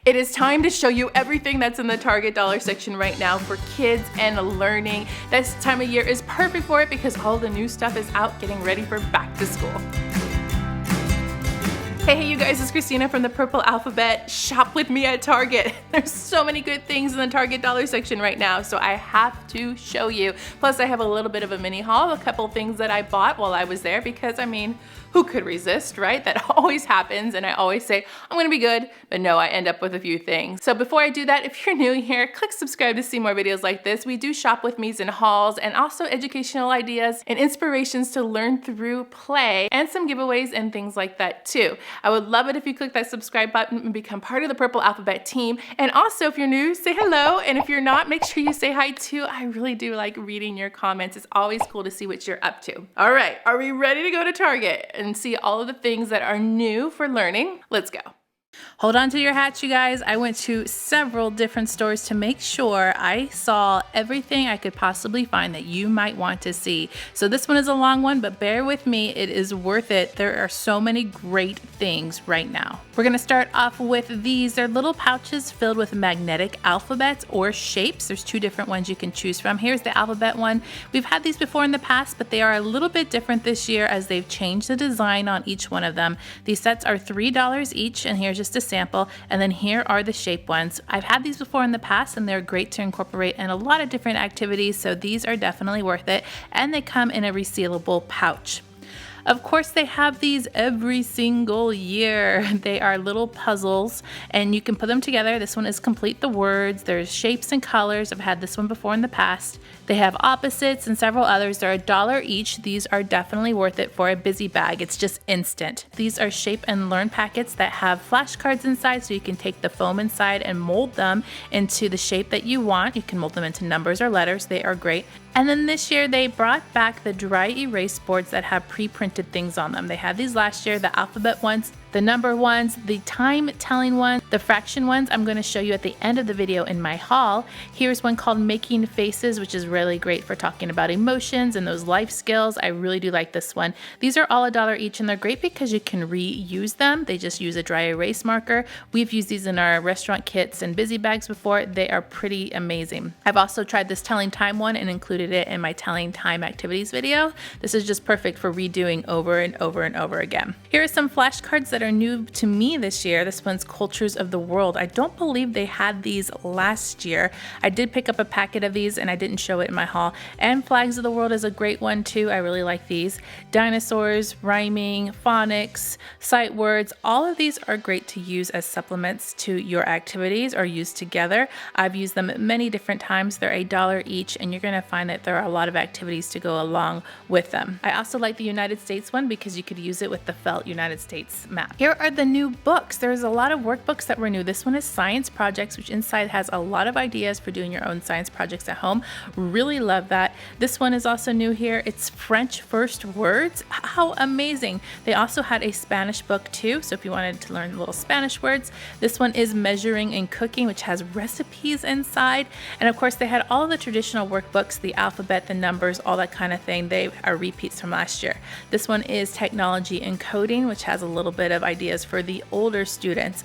It is time to show you everything that's in the Target dollar section right now for kids and learning. This time of year is perfect for it because all the new stuff is out getting ready for back to school. Hey you guys, it's Christina from the Purple Alphabet. Shop with me at Target. There's so many good things in the Target dollar section right now, so I have to show you. Plus I have a little bit of a mini haul, a couple things that I bought while I was there because I mean, who could resist, right? That always happens, and I always say, I'm gonna be good, but no, I end up with a few things. So before I do that, if you're new here, click subscribe to see more videos like this. We do shop with me's and hauls, and also educational ideas and inspirations to learn through play, and some giveaways and things like that too. I would love it if you click that subscribe button and become part of the Purple Alphabet team. And also, if you're new, say hello, and if you're not, make sure you say hi too. I really do like reading your comments. It's always cool to see what you're up to. All right, are we ready to go to Target and see all of the things that are new for learning? Let's go. Hold on to your hats, you guys. I went to several different stores to make sure I saw everything I could possibly find that you might want to see. So this one is a long one, but bear with me. It is worth it. There are so many great things right now. We're gonna start off with these. They're little pouches filled with magnetic alphabets or shapes. There's two different ones you can choose from. Here's the alphabet one. We've had these before in the past, but they are a little bit different this year as they've changed the design on each one of them. These sets are $3 each, and here's just a sample, and then here are the shape ones. I've had these before in the past and they're great to incorporate in a lot of different activities, so these are definitely worth it, and they come in a resealable pouch. Of course, they have these every single year. They are little puzzles and you can put them together. This one is Complete the Words. There's shapes and colors. I've had this one before in the past. They have opposites and several others. They're $1 each. These are definitely worth it for a busy bag. It's just instant. These are Shape and Learn packets that have flashcards inside, so you can take the foam inside and mold them into the shape that you want. You can mold them into numbers or letters. They are great. And then this year they brought back the dry erase boards that have pre-printed things on them. They had these last year, the alphabet ones, the number ones, the time telling ones, the fraction ones I'm going to show you at the end of the video in my haul. Here's one called Making Faces, which is really great for talking about emotions and those life skills. I really do like this one. These are all $1 each, and they're great because you can reuse them. They just use a dry erase marker. We've used these in our restaurant kits and busy bags before. They are pretty amazing. I've also tried this telling time one and included it in my telling time activities video. This is just perfect for redoing over and over and over again. Here are some flashcards that are new to me this year. This one's Cultures of the World. I don't believe they had these last year. I did pick up a packet of these and I didn't show it in my haul. And Flags of the World is a great one too. I really like these. Dinosaurs, rhyming, phonics, sight words, all of these are great to use as supplements to your activities or use together. I've used them many different times. They're $1 each, and you're going to find that there are a lot of activities to go along with them. I also like the United States one because you could use it with the felt United States map. Here are the new books. There's a lot of workbooks that were new. This one is Science Projects, which inside has a lot of ideas for doing your own science projects at home. Really love that. This one is also new here. It's French First Words. How amazing. They also had a Spanish book too, so if you wanted to learn little Spanish words. This one is Measuring and Cooking, which has recipes inside. And of course, they had all the traditional workbooks, the alphabet, the numbers, all that kind of thing. They are repeats from last year. This one is Technology and Coding, which has a little bit of ideas for the older students.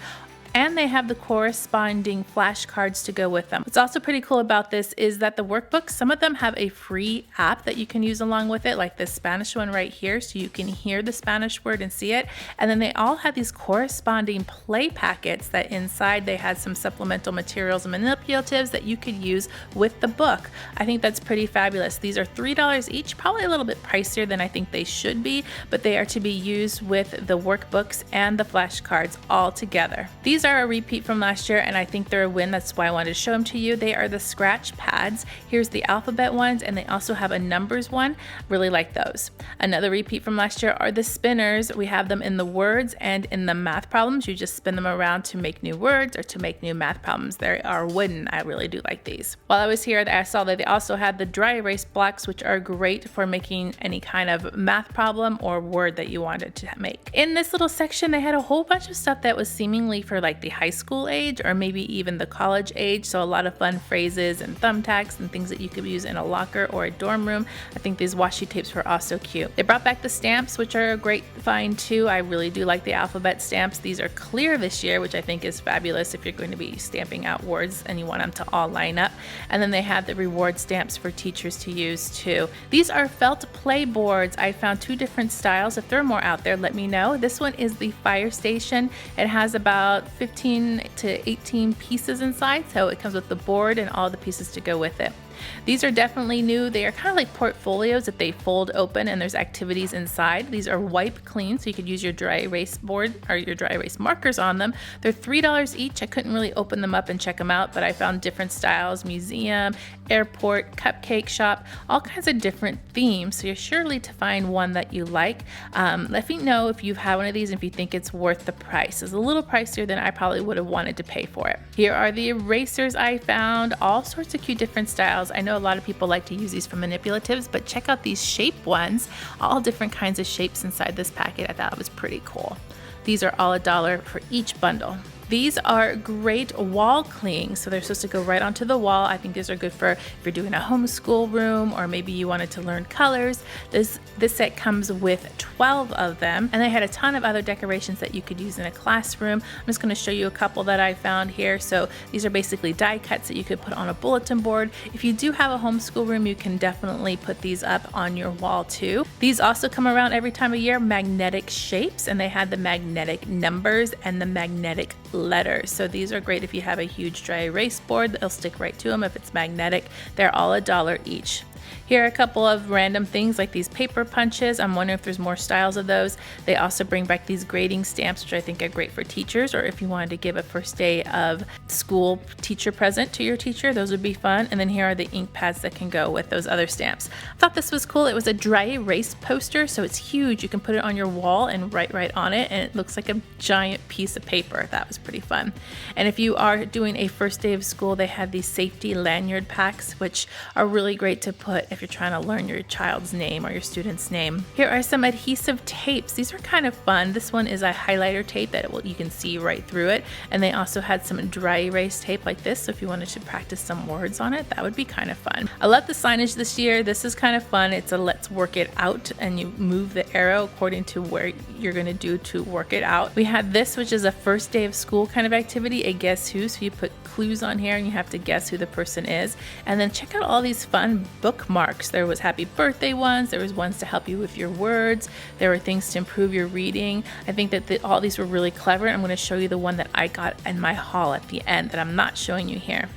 And they have the corresponding flashcards to go with them. What's also pretty cool about this is that the workbooks, some of them have a free app that you can use along with it, like this Spanish one right here, so you can hear the Spanish word and see it. And then they all have these corresponding play packets that inside they had some supplemental materials and manipulatives that you could use with the book. I think that's pretty fabulous. These are $3 each, probably a little bit pricier than I think they should be, but they are to be used with the workbooks and the flashcards all together. These are a repeat from last year, and I think they're a win. That's why I wanted to show them to you. They are the scratch pads. Here's the alphabet ones, and they also have a numbers one. Really like those. Another repeat from last year are the spinners. We have them in the words and in the math problems. You just spin them around to make new words or to make new math problems. They are wooden. I really do like these. While I was here, I saw that they also had the dry erase blocks, which are great for making any kind of math problem or word that you wanted to make. In this little section, they had a whole bunch of stuff that was seemingly for like the high school age or maybe even the college age. So a lot of fun phrases and thumbtacks and things that you could use in a locker or a dorm room. I think these washi tapes were also cute. They brought back the stamps, which are a great find too. I really do like the alphabet stamps. These are clear this year, which I think is fabulous if you're going to be stamping out words and you want them to all line up. And then they have the reward stamps for teachers to use too. These are felt play boards. I found 2 different styles. If there are more out there, let me know. This one is the Fire Station. It has about 15 to 18 pieces inside, so it comes with the board and all the pieces to go with it. These are definitely new. They are kind of like portfolios that they fold open and there's activities inside. These are wipe clean, so you could use your dry erase board or your dry erase markers on them. They're $3 each. I couldn't really open them up and check them out, but I found different styles: museum, airport, cupcake shop, all kinds of different themes. So you're surely to find one that you like. Let me know if you've had one of these and if you think it's worth the price. It's a little pricier than I probably would have wanted to pay for it. Here are the erasers I found. All sorts of cute different styles. I know a lot of people like to use these for Manipulatives, but check out these shape ones. All different kinds of shapes inside this packet. I thought it was pretty cool. These are all $1 for each bundle. These are great wall clings, so they're supposed to go right onto the wall. I think these are good for if you're doing a homeschool room or maybe you wanted to learn colors. This set comes with 12 of them, and they had a ton of other decorations that you could use in a classroom. I'm just going to show you a couple that I found here. So these are basically die cuts that you could put on a bulletin board. If you do have a homeschool room, you can definitely put these up on your wall too. These also come around every time of year, magnetic shapes, and they had the magnetic numbers and the magnetic letters. So these are great if you have a huge dry erase board. They'll stick right to them if it's magnetic. They're all $1 each. Here are a couple of random things like these paper punches. I'm wondering if there's more styles of those. They also bring back these grading stamps, which I think are great for teachers, or if you wanted to give a first day of school teacher present to your teacher, those would be fun. And then here are the ink pads that can go with those other stamps. I thought this was cool. It was a dry erase poster, so it's huge. You can put it on your wall and write right on it, and it looks like a giant piece of paper. That was pretty fun. And if you are doing a first day of school, they have these safety lanyard packs, which are really great to put if you're trying to learn your child's name or your student's name. Here are some adhesive tapes. These are kind of fun. This one is a highlighter tape that you can see right through it. And they also had some dry erase tape like this. So if you wanted to practice some words on it, that would be kind of fun. I love the signage this year. This is kind of fun. It's a let's work it out, and you move the arrow according to where you're going to do to work it out. We had this, which is a first day of school kind of activity, a guess who. So you put clues on here and you have to guess who the person is. And then check out all these fun bookmarks. There was happy birthday ones. There was ones to help you with your words. There were things to improve your reading. I think that all these were really clever. I'm going to show you the one that I got in my haul at the end that I'm not showing you here.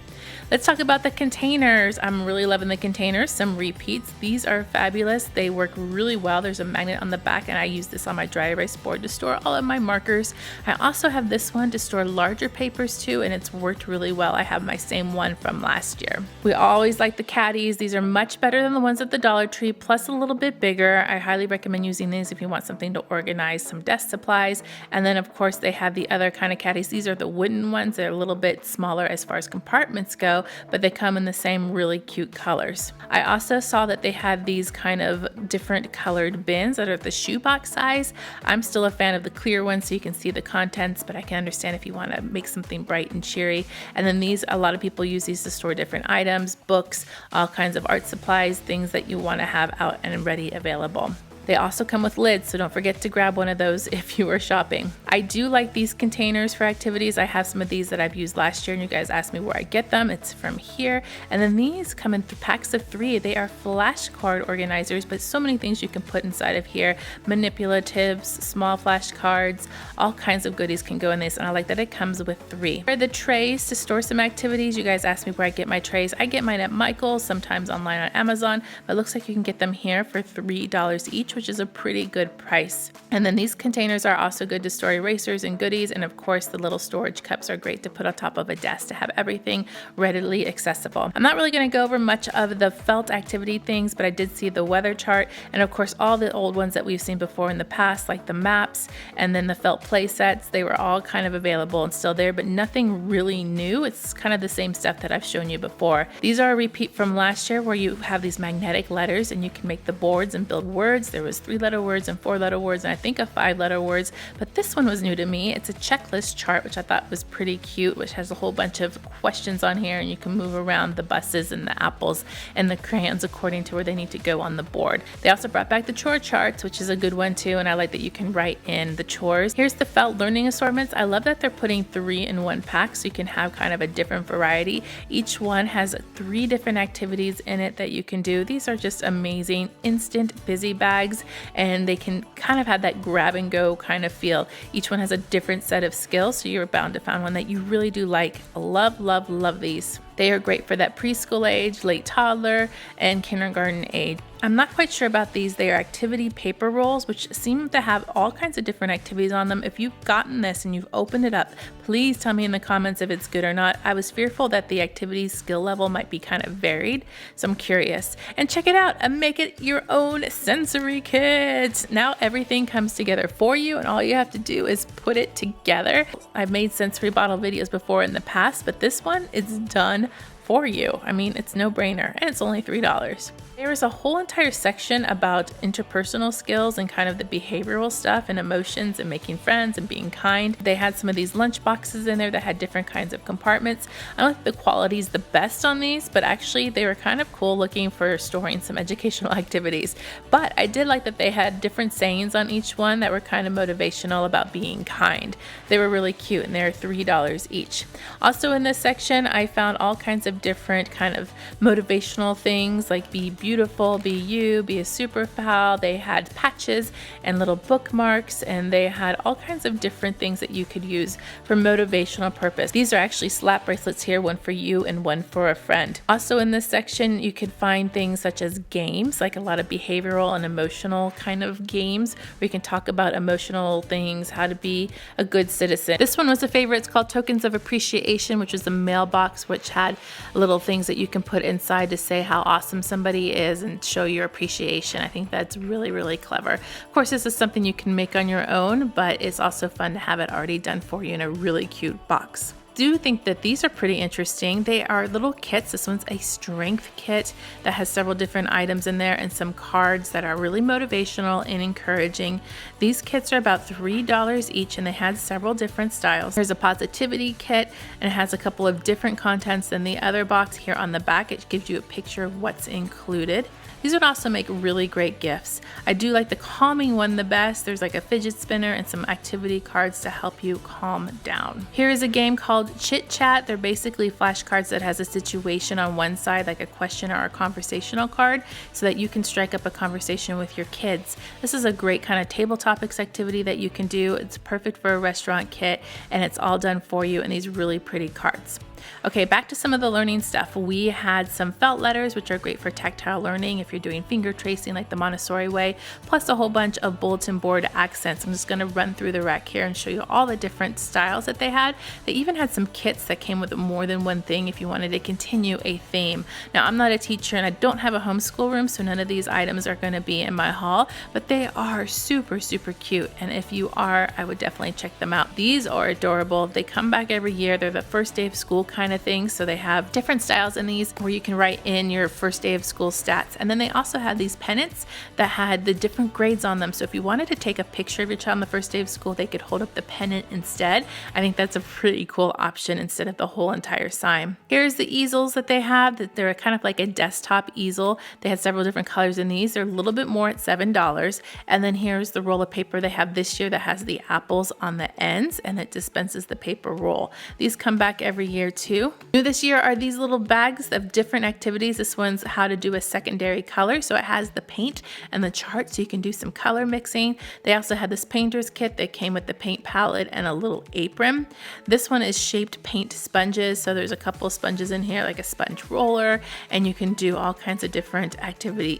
Let's talk about the containers. I'm really loving the containers, some repeats. These are fabulous. They work really well. There's a magnet on the back, and I use this on my dry erase board to store all of my markers. I also have this one to store larger papers too, and it's worked really well. I have my same one from last year. We always like the caddies. These are much better than the ones at the Dollar Tree, plus a little bit bigger. I highly recommend using these if you want something to organize some desk supplies. And then of course they have the other kind of caddies. These are the wooden ones. They're a little bit smaller as far as compartments go, but they come in the same really cute colors. I also saw that they had these kind of different colored bins that are the shoebox size. I'm still a fan of the clear ones so you can see the contents, but I can understand if you want to make something bright and cheery. And then these, a lot of people use these to store different items, books, all kinds of art supplies, things that you want to have out and ready available. They also come with lids, so don't forget to grab one of those if you are shopping. I do like these containers for activities. I have some of these that I've used last year, and you guys asked me where I get them. It's from here. And then these come in packs of 3. They are flashcard organizers, but so many things you can put inside of here. Manipulatives, small flashcards, all kinds of goodies can go in this, and I like that it comes with 3. Here are the trays to store some activities. You guys asked me where I get my trays. I get mine at Michael's, sometimes online on Amazon, but it looks like you can get them here for $3 each, which is a pretty good price. And then these containers are also good to store erasers and goodies, and of course the little storage cups are great to put on top of a desk to have everything readily accessible. I'm not really going to go over much of the felt activity things, but I did see the weather chart, and of course all the old ones that we've seen before in the past, like the maps and then the felt play sets. They were all kind of available and still there, but nothing really new. It's kind of the same stuff that I've shown you before. These are a repeat from last year where you have these magnetic letters and you can make the boards and build words. They're There was 3-letter words and 4-letter words, and I think a 5-letter words, but this one was new to me. It's a checklist chart, which I thought was pretty cute, which has a whole bunch of questions on here, and you can move around the buses and the apples and the crayons according to where they need to go on the board. They also brought back the chore charts, which is a good one too, and I like that you can write in the chores. Here's the felt learning assortments. I love that they're putting 3 in one pack, so you can have kind of a different variety. Each one has 3 different activities in it that you can do. These are just amazing instant busy bags, and they can kind of have that grab and go kind of feel. Each one has a different set of skills, so you're bound to find one that you really do like. Love, love, love these. They are great for that preschool age, late toddler, and kindergarten age. I'm not quite sure about these. They are activity paper rolls, which seem to have all kinds of different activities on them. If you've gotten this and you've opened it up, please tell me in the comments if it's good or not. I was fearful that the activity skill level might be kind of varied, so I'm curious. And check it out and make it your own sensory kit. Now everything comes together for you, and all you have to do is put it together. I've made sensory bottle videos before in the past, but this one is done for you. I mean, it's no brainer, and it's only $3. There is a whole entire section about interpersonal skills and kind of the behavioral stuff and emotions and making friends and being kind. They had some of these lunch boxes in there that had different kinds of compartments. I don't think the quality is the best on these, but actually they were kind of cool looking for storing some educational activities. But I did like that they had different sayings on each one that were kind of motivational about being kind. They were really cute, and they're $3 each. Also in this section, I found all kinds of different kind of motivational things like be beautiful, be you, be a super pal. They had patches and little bookmarks, and they had all kinds of different things that you could use for motivational purpose. These are actually slap bracelets here, one for you and one for a friend. Also in this section, you could find things such as games, like a lot of behavioral and emotional kind of games where you can talk about emotional things, how to be a good citizen. This one was a favorite. It's called Tokens of Appreciation, which is a mailbox which had little things that you can put inside to say how awesome somebody is and show your appreciation. I think that's really, really clever. Of course, this is something you can make on your own, but it's also fun to have it already done for you in a really cute box. Do think that these are pretty interesting. They are little kits. This one's a strength kit that has several different items in there and some cards that are really motivational and encouraging. These kits are about $3 each, and they had several different styles. There's a positivity kit, and it has a couple of different contents than the other box. Here on the back, it gives you a picture of what's included. These would also make really great gifts. I do like the calming one the best. There's like a fidget spinner and some activity cards to help you calm down. Here is a game called Chit Chat. They're basically flashcards that has a situation on one side, like a question or a conversational card, so that you can strike up a conversation with your kids. This is a great kind of table topics activity that you can do. It's perfect for a restaurant kit, and it's all done for you in these really pretty cards. Okay, back to some of the learning stuff. We had some felt letters, which are great for tactile learning if you're doing finger tracing like the Montessori way, plus a whole bunch of bulletin board accents. I'm just going to run through the rack here and show you all the different styles that they had. They even had some kits that came with more than one thing if you wanted to continue a theme. Now, I'm not a teacher and I don't have a homeschool room, so none of these items are going to be in my haul, but they are super, super cute. And if you are, I would definitely check them out. These are adorable. They come back every year. They're the first day of school kind of thing, so they have different styles in these where you can write in your first day of school stats. And then they also had these pennants that had the different grades on them, so if you wanted to take a picture of your child on the first day of school, they could hold up the pennant instead. I think that's a pretty cool option instead of the whole entire sign. Here's the easels that they have. That they're kind of like a desktop easel. They had several different colors in these. They're a little bit more at $7. And then here's the roll of paper they have this year that has the apples on the ends, and it dispenses the paper roll. These come back every year too. New this year are these little bags of different activities. This one's how to do a secondary color, so it has the paint and the chart so you can do some color mixing. They also had this painter's kit that came with the paint palette and a little apron. This one is shaped paint sponges, so there's a couple of sponges in here like a sponge roller, and you can do all kinds of different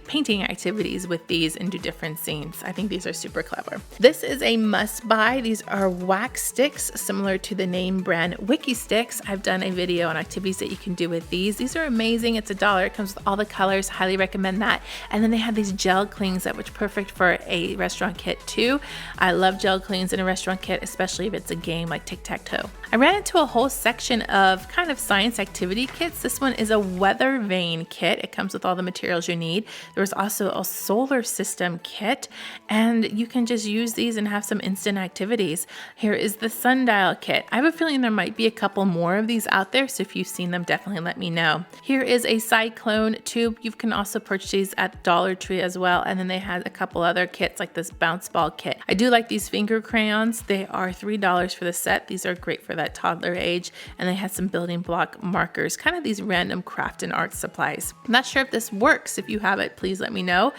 painting activities with these and do different scenes. I think these are super clever. This is a must buy. These are wax sticks similar to the name brand Wiki Sticks. I've done a video on activities that you can do with these. These are amazing. It's $1. It comes with all the colors. Highly recommend that. And then they had these gel cleans that were perfect for a restaurant kit too. I love gel cleans in a restaurant kit, especially if it's a game like tic-tac-toe. I ran into a whole section of kind of science activity kits. This one is a weather vane kit. It comes with all the materials you need. There was also a solar system kit, and you can just use these and have some instant activities. Here is the sundial kit. I have a feeling there might be a couple more of these out there, so if you've seen them, definitely let me know. Here is a cyclone tube. You can also purchase these at Dollar Tree as well, and then they had a couple other kits like this bounce ball kit. I do like these finger crayons. They are $3 for the set. These are great for that toddler age, and they had some building block markers, kind of these random craft and art supplies. I'm not sure if this works. If you have it, please let me know.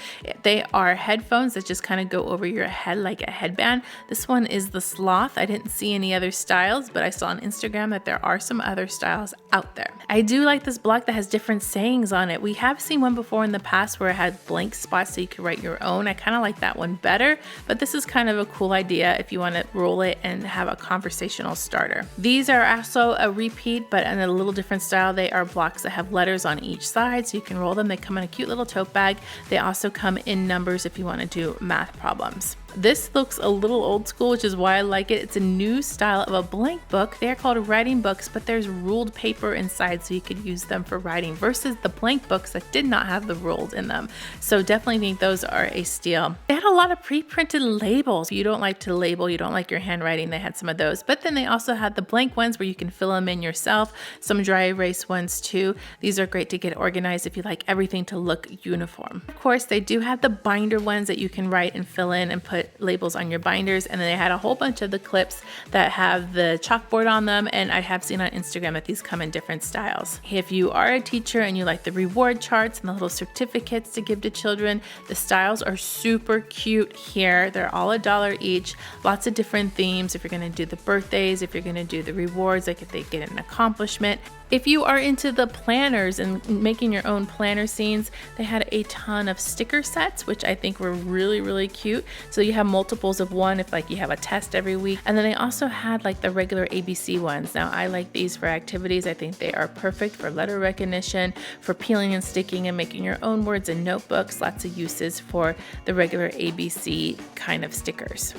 They are headphones that just kind of go over your head like a headband. This one is the sloth. I didn't see any other styles, but I saw on Instagram that there are some other styles out there. I do like this block that has different sayings on it. We have seen one before in the past where it had blank spots so you could write your own. I kind of like that one better, but this is kind of a cool idea if you want to roll it and have a conversational starter. These are also a repeat, but in a little different style. They are blocks that have letters on each side, so you can roll them. They come in a cute little tote bag. They also come in numbers if you want to do math problems. This looks a little old school, which is why I like it. It's a new style of a blank book. They are called writing books, but there's ruled paper inside, so you could use them for writing versus the blank books that did not have the ruled in them. So definitely think those are a steal. They had a lot of pre-printed labels. If you don't like to label, you don't like your handwriting, they had some of those. But then they also had the blank ones where you can fill them in yourself. Some dry erase ones too. These are great to get organized if you like everything to look uniform. Of course, they do have the binder ones that you can write and fill in and put labels on your binders, and then they had a whole bunch of the clips that have the chalkboard on them, and I have seen on Instagram that these come in different styles. If you are a teacher and you like the reward charts and the little certificates to give to children, the styles are super cute here. They're all $1 each, lots of different themes. If you're going to do the birthdays, if you're going to do the rewards, like if they get an accomplishment. If you are into the planners and making your own planner scenes, they had a ton of sticker sets, which I think were really, really cute. So you have multiples of one if like you have a test every week. And then they also had like the regular ABC ones. Now I like these for activities. I think they are perfect for letter recognition, for peeling and sticking and making your own words in notebooks. Lots of uses for the regular ABC kind of stickers.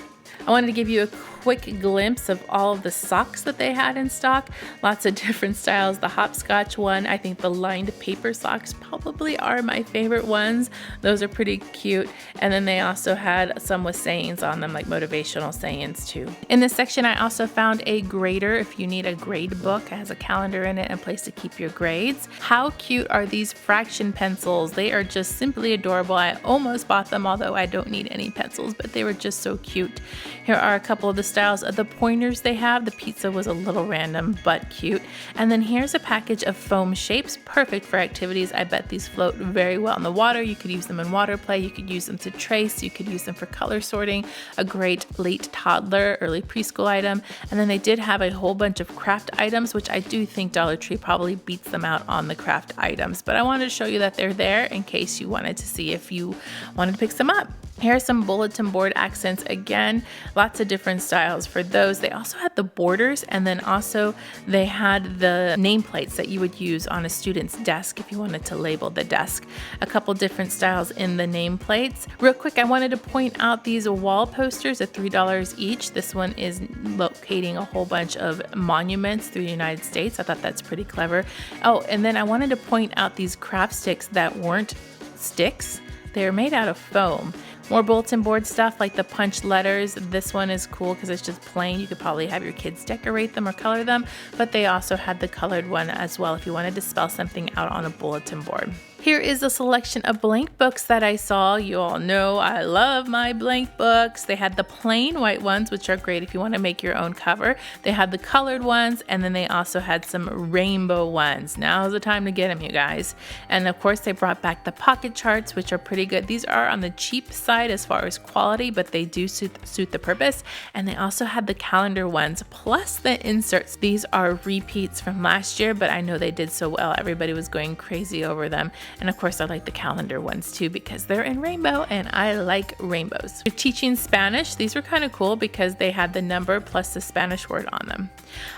I wanted to give you a quick glimpse of all of the socks that they had in stock. Lots of different styles. The hopscotch one, I think the lined paper socks probably are my favorite ones. Those are pretty cute. And then they also had some with sayings on them, like motivational sayings too. In this section, I also found a grader if you need a grade book. It has a calendar in it and a place to keep your grades. How cute are these fraction pencils? They are just simply adorable. I almost bought them, although I don't need any pencils, but they were just so cute. Here are a couple of the styles of the pointers they have. The pizza was a little random, but cute. And then here's a package of foam shapes, perfect for activities. I bet these float very well in the water. You could use them in water play. You could use them to trace. You could use them for color sorting. A great late toddler, early preschool item. And then they did have a whole bunch of craft items, which I do think Dollar Tree probably beats them out on the craft items. But I wanted to show you that they're there in case you wanted to see if you wanted to pick some up. Here are some bulletin board accents. Again, lots of different styles for those. They also had the borders, and then also they had the nameplates that you would use on a student's desk if you wanted to label the desk. A couple different styles in the nameplates. Real quick, I wanted to point out these wall posters at $3 each. This one is locating a whole bunch of monuments through the United States. I thought that's pretty clever. Oh, and then I wanted to point out these craft sticks that weren't sticks. They're made out of foam. More bulletin board stuff like the punch letters. This one is cool because it's just plain. You could probably have your kids decorate them or color them, but they also had the colored one as well if you wanted to spell something out on a bulletin board. Here is a selection of blank books that I saw. You all know I love my blank books. They had the plain white ones, which are great if you want to make your own cover. They had the colored ones, and then they also had some rainbow ones. Now's the time to get them, you guys. And of course, they brought back the pocket charts, which are pretty good. These are on the cheap side as far as quality, but they do suit the purpose. And they also had the calendar ones, plus the inserts. These are repeats from last year, but I know they did so well. Everybody was going crazy over them. And of course I like the calendar ones too because they're in rainbow and I like rainbows. For teaching Spanish, these were kind of cool because they had the number plus the Spanish word on them.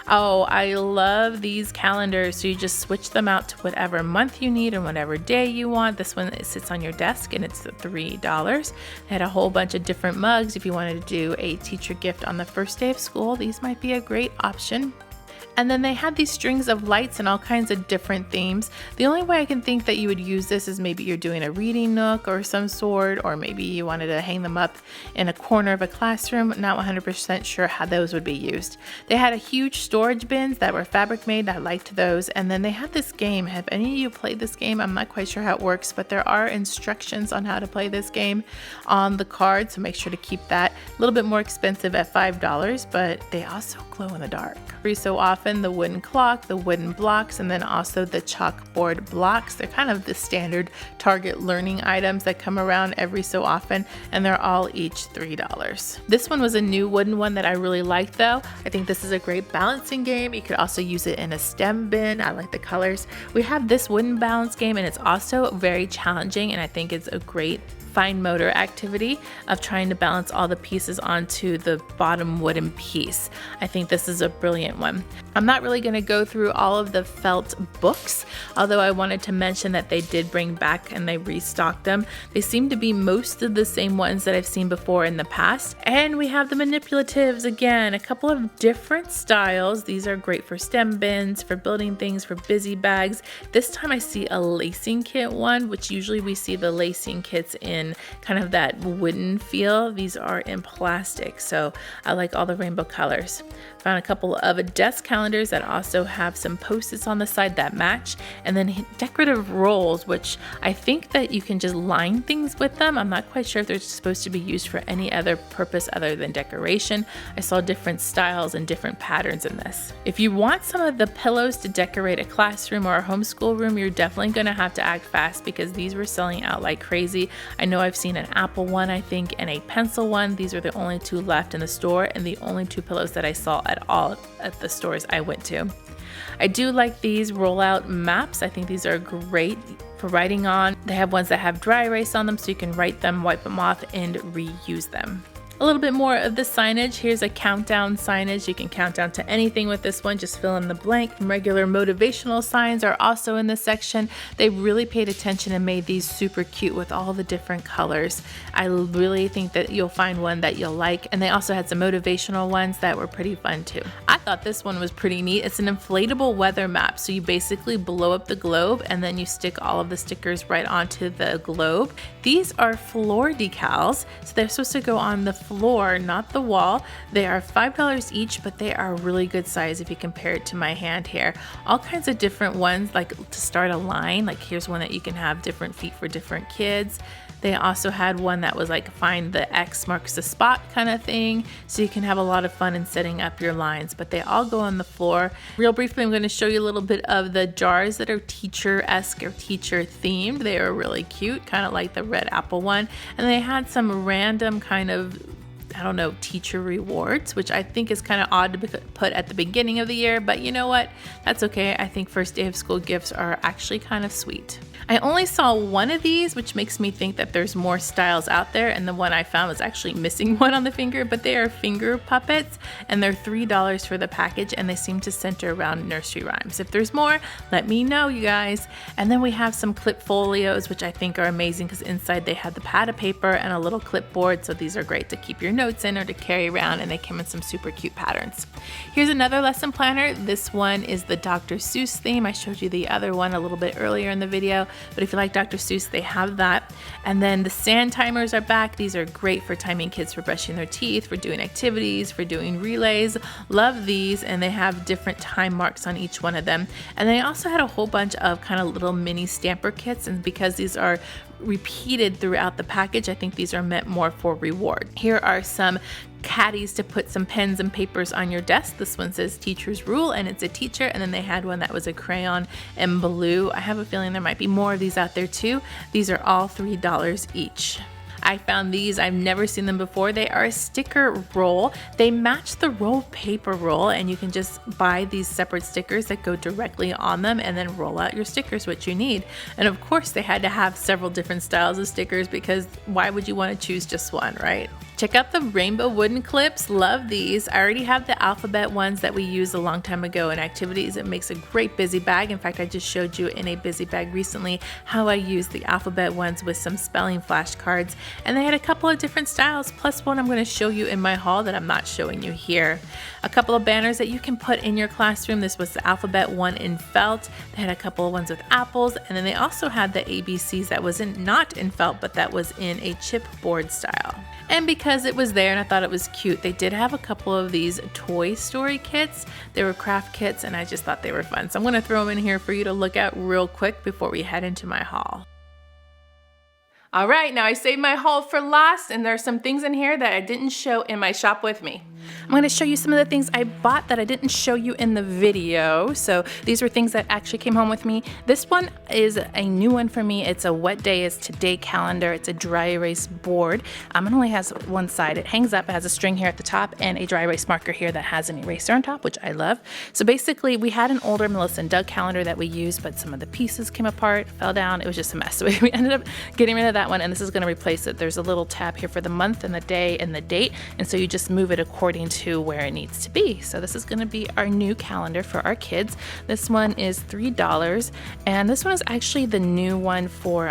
Oh, I love these calendars. So you just switch them out to whatever month you need and whatever day you want. This one, it sits on your desk and it's $3. They had a whole bunch of different mugs. If you wanted to do a teacher gift on the first day of school, these might be a great option. And then they had these strings of lights and all kinds of different themes. The only way I can think that you would use this is maybe you're doing a reading nook or some sort, or maybe you wanted to hang them up in a corner of a classroom. Not 100% sure how those would be used. They had a huge storage bins that were fabric made. I liked those. And then they had this game. Have any of you played this game? I'm not quite sure how it works, but there are instructions on how to play this game on the card. So make sure to keep that. A little bit more expensive at $5, but they also glow in the dark. Every so often, the wooden clock, the wooden blocks, and then also the chalkboard blocks. They're kind of the standard Target learning items that come around every so often, and they're all each $3. This one was a new wooden one that I really liked though. I think this is a great balancing game. You could also use it in a STEM bin. I like the colors. We have this wooden balance game and it's also very challenging, and I think it's a great fine motor activity of trying to balance all the pieces onto the bottom wooden piece. I think this is a brilliant one. I'm not really going to go through all of the felt books, although I wanted to mention that they did bring back and they restocked them. They seem to be most of the same ones that I've seen before in the past. And we have the Manipulatives again, a couple of different styles. These are great for STEM bins, for building things, for busy bags. This time I see a lacing kit one, which usually we see the lacing kits in kind of that wooden feel. These are in plastic, so I like all the rainbow colors. Found a couple of desk calendars that also have some post-its on the side that match, and then decorative rolls, which I think that you can just line things with them. I'm not quite sure if they're supposed to be used for any other purpose other than decoration. I saw different styles and different patterns in this. If you want some of the pillows to decorate a classroom or a homeschool room, you're definitely going to have to act fast because these were selling out like crazy. I know I've seen an apple one, I think, and a pencil one. These are the only two left in the store and the only two pillows that I saw at all at the stores I went to. I do like these rollout maps. I think these are great for writing on. They have ones that have dry erase on them so you can write them, wipe them off, and reuse them. A little bit more of the signage. Here's a countdown signage. You can count down to anything with this one, just fill in the blank. Regular motivational signs are also in this section. They really paid attention and made these super cute with all the different colors. I really think that you'll find one that you'll like. And they also had some motivational ones that were pretty fun too. I thought this one was pretty neat. It's an inflatable weather map. So you basically blow up the globe and then you stick all of the stickers right onto the globe. These are floor decals. So they're supposed to go on the floor, not the wall. They are $5 each, but they are really good size if you compare it to my hand here. All kinds of different ones, like to start a line. Like here's one that you can have different feet for different kids. They also had one that was like find the X marks the spot kind of thing, so you can have a lot of fun in setting up your lines, but they all go on the floor. Real briefly, I'm going to show you a little bit of the jars that are teacher-esque or teacher themed. They are really cute, kind of like the red apple one, and they had some random kind of, I don't know, teacher rewards, which I think is kind of odd to put at the beginning of the year, but you know what? That's okay. I think first day of school gifts are actually kind of sweet. I only saw one of these, which makes me think that there's more styles out there, and the one I found was actually missing one on the finger, but they are finger puppets, and they're $3 for the package, and they seem to center around nursery rhymes. If there's more, let me know, you guys. And then we have some clip folios, which I think are amazing because inside they have the pad of paper and a little clipboard, so these are great to keep your notes in or to carry around, and they come in some super cute patterns. Here's another lesson planner. This one is the Dr. Seuss theme. I showed you the other one a little bit earlier in the video, but if you like Dr. Seuss, they have that. And then the sand timers are back. These are great for timing kids for brushing their teeth, for doing activities, for doing relays. Love these, and they have different time marks on each one of them. And they also had a whole bunch of kind of little mini stamper kits, and because these are repeated throughout the package, I think these are meant more for reward. Here are some caddies to put some pens and papers on your desk. This one says teacher's rule, and it's a teacher, and then they had one that was a crayon and blue. I have a feeling there might be more of these out there too. These are all $3 each. I found these. I've never seen them before. They are a sticker roll. They match the roll paper roll, and you can just buy these separate stickers that go directly on them and then roll out your stickers, which you need. And of course, they had to have several different styles of stickers because why would you want to choose just one, right? Check out the rainbow wooden clips. Love these. I already have the alphabet ones that we used a long time ago in activities. It makes a great busy bag. In fact, I just showed you in a busy bag recently how I used the alphabet ones with some spelling flashcards. And they had a couple of different styles, plus one I'm going to show you in my haul that I'm not showing you here. A couple of banners that you can put in your classroom. This was the alphabet one in felt. They had a couple of ones with apples, and then they also had the ABCs that wasn't not in felt, but that was in a chipboard style. And because it was there and I thought it was cute, they did have a couple of these Toy Story kits. They were craft kits and I just thought they were fun. So I'm going to throw them in here for you to look at real quick before we head into my haul. All right, now I saved my haul for last, and there are some things in here that I didn't show in my shop with me. I'm going to show you some of the things I bought that I didn't show you in the video. So these were things that actually came home with me. This one is a new one for me. It's a What Day Is Today calendar. It's a dry erase board. It only has one side. It hangs up. It has a string here at the top and a dry erase marker here that has an eraser on top, which I love. So basically, we had an older Melissa and Doug calendar that we used, but some of the pieces came apart, fell down. It was just a mess. So we ended up getting rid of that one, and this is going to replace it. There's a little tab here for the month and the day and the date, and so you just move it according to where it needs to be. So this is going to be our new calendar for our kids. This one is $3, and this one is actually the new one for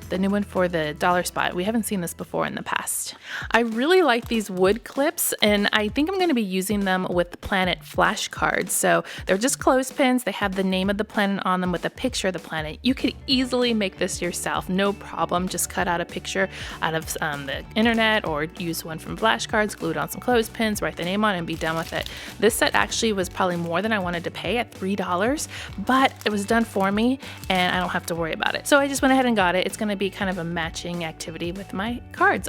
the dollar spot. We haven't seen this before in the past. I really like these wood clips, and I think I'm going to be using them with the planet flashcards. So they're just clothespins. They have the name of the planet on them with a picture of the planet. You could easily make this yourself, no problem. Just cut out a picture out of the internet or use one from flashcards, glue it on some clothespins, write the name on it, and be done with it. This set actually was probably more than I wanted to pay at $3, but it was done for me and I don't have to worry about it. So I just went ahead and got it. It's going to be kind of a matching activity with my cards.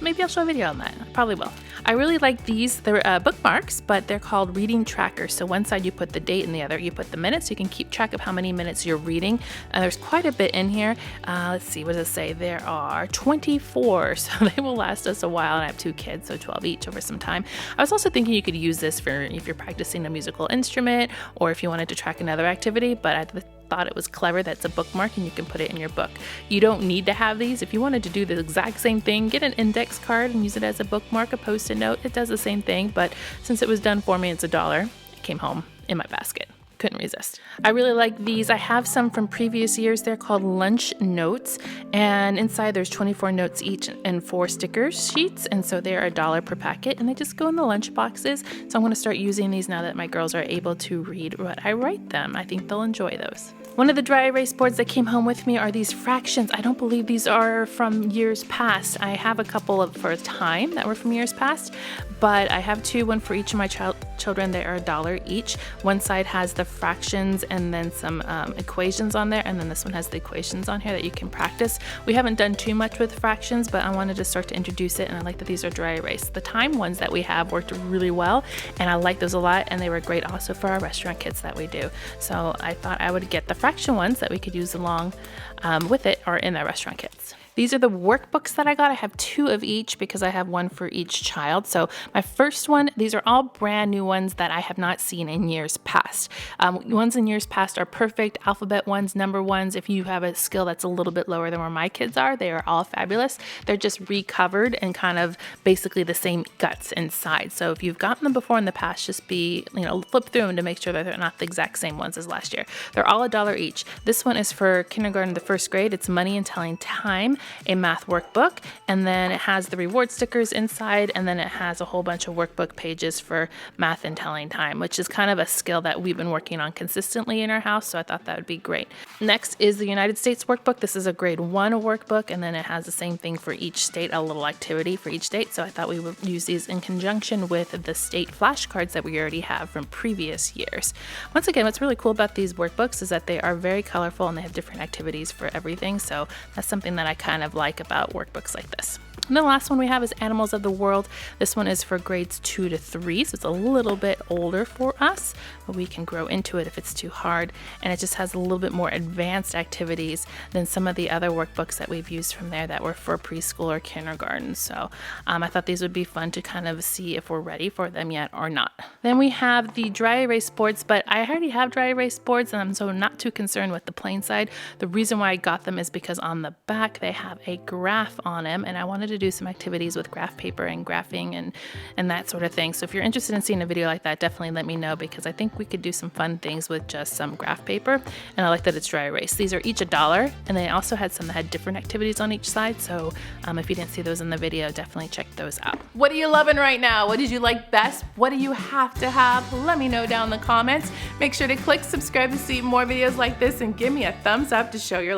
Maybe I'll show a video on that. I probably will. I really like these. They're bookmarks, but they're called reading trackers. So one side you put the date and the other you put the minutes. So you can keep track of how many minutes you're reading. There's quite a bit in here. Let's see, what does it say? There are 24, so they will last us a while. And I have 2 kids, so 12 each over some time. I was also thinking you could use this for if you're practicing a musical instrument or if you wanted to track another activity, but I thought it was clever that it's a bookmark and you can put it in your book. You don't need to have these. If you wanted to do the exact same thing, get an index card and use it as a bookmark, a post-it note. It does the same thing, but since it was done for me, it's $1. It came home in my basket. Couldn't resist. I really like these. I have some from previous years. They're called lunch notes, and inside there's 24 notes each and 4 sticker sheets, and so they're $1 per packet, and they just go in the lunch boxes. So I'm going to start using these now that my girls are able to read what I write them. I think they'll enjoy those. One of the dry erase boards that came home with me are these fractions. I don't believe these are from years past. I have a couple for a time that were from years past, but I have 2, one for each of my children. They are $1 each. One side has the fractions and then some equations on there, and then this one has the equations on here that you can practice. We haven't done too much with fractions, but I wanted to start to introduce it, and I like that these are dry erase. The time ones that we have worked really well, and I like those a lot, and they were great also for our restaurant kits that we do. So I thought I would get the fraction ones that we could use along with it or in the restaurant kits. These are the workbooks that I got. I have 2 of each because I have one for each child. So my first one, these are all brand new ones that I have not seen in years past. Ones in years past are perfect. Alphabet ones, number ones. If you have a skill that's a little bit lower than where my kids are, they are all fabulous. They're just recovered and kind of basically the same guts inside. So if you've gotten them before in the past, just flip through them to make sure that they're not the exact same ones as last year. They're all $1 each. This one is for kindergarten to 1st grade. It's Money and Telling Time, a math workbook, and then it has the reward stickers inside, and then it has a whole bunch of workbook pages for math and telling time, which is kind of a skill that we've been working on consistently in our house, so I thought that would be great. Next is the United States workbook. This is a grade 1 workbook, and then it has the same thing for each state, a little activity for each state, so I thought we would use these in conjunction with the state flashcards that we already have from previous years. Once again, what's really cool about these workbooks is that they are very colorful and they have different activities for everything, so that's something that I kind of like about workbooks like this. And the last one we have is Animals of the World. This one is for grades 2 to 3, so it's a little bit older for us, but we can grow into it if it's too hard. And it just has a little bit more advanced activities than some of the other workbooks that we've used from there that were for preschool or kindergarten. So I thought these would be fun to kind of see if we're ready for them yet or not. Then we have the dry erase boards, but I already have dry erase boards and I'm so not too concerned with the plain side. The reason why I got them is because on the back they have a graph on them, and I wanted to do some activities with graph paper and graphing and that sort of thing. So if you're interested in seeing a video like that, definitely let me know, because I think we could do some fun things with just some graph paper. And I like that it's dry erase. These are each $1, and they also had some that had different activities on each side. So if you didn't see those in the video, definitely check those out. What are you loving right now? What did you like best? What do you have to have? Let me know down in the comments. Make sure to click subscribe to see more videos like this, and give me a thumbs up to show your love.